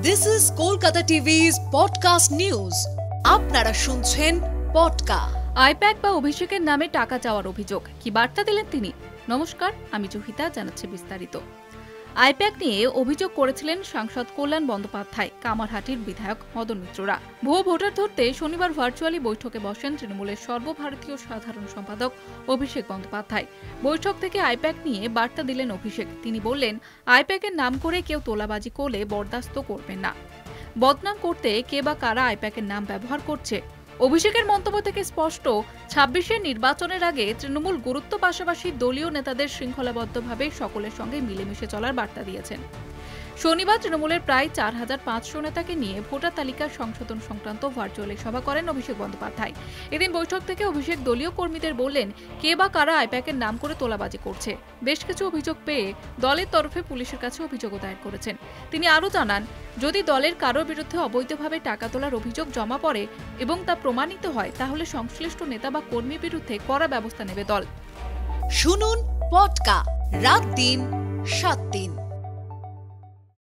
This is Kolkata TV's podcast news. আপনারা শুনছেন পডকা। I-PAC বা অভিষেকের নামে টাকা চাওয়ার অভিযোগ, কি বার্তা দিলেন তিনি? নমস্কার, আমি জহিতা, জানাচ্ছি বিস্তারিত। আইপ্যাক নিয়ে অভিযোগ করেছিলেন সাংসদ কল্যাণ বন্দ্যোপাধ্যায়, কামারহাটির বিধায়ক মদন মিত্ররা। ভুয়ো ভোটার ধরতে শনিবার ভার্চুয়ালি বৈঠকে বসেন তৃণমূলের সর্বভারতীয় সাধারণ সম্পাদক অভিষেক বন্দ্যোপাধ্যায়। বৈঠক থেকে আইপ্যাক নিয়ে বার্তা দিলেন অভিষেক। তিনি বললেন, আইপ্যাকের নাম করে কেউ তোলাবাজি করলে বরদাস্ত করবেন না। বদনাম করতে কে বা কারা আইপ্যাকের নাম ব্যবহার করছে? অভিষেকের মন্তব্য থেকে স্পষ্ট, ২৬-এর নির্বাচনের আগে তৃণমূল গুরুত্ব পাশাপাশি দলীয় নেতাদের শৃঙ্খলাবদ্ধভাবে সকলের সঙ্গে মিলেমিশে চলার বার্তা দিয়েছেন। শনিবার তৃণমূলের প্রায় ৪৫০০ নেতাকে নিয়ে ভোটার তালিকার সংশোধন সংক্রান্ত ভার্চুয়ালি সভা করেন অভিষেক বন্দ্যোপাধ্যায়। এদিন বৈঠক থেকে অভিষেক দলীয় কর্মীদের বললেন, কে বা কারা আইপ্যাকের নাম করে তোলাবাজি করছে। বেশ কিছু অভিযোগ পেয়ে দলের তরফে পুলিশের কাছে অভিযোগও দায়ের করেছেন। তিনি আরও জানান, যদি দলের কারোর বিরুদ্ধে অবৈধভাবে টাকা তোলার অভিযোগ জমা পড়ে এবং তা প্রমাণিত হয়, তাহলে সংশ্লিষ্ট নেতা বা কর্মীর বিরুদ্ধে কড়া ব্যবস্থা নেবে দল। শুনুন পডকা, রাত দিন ৭ দিন।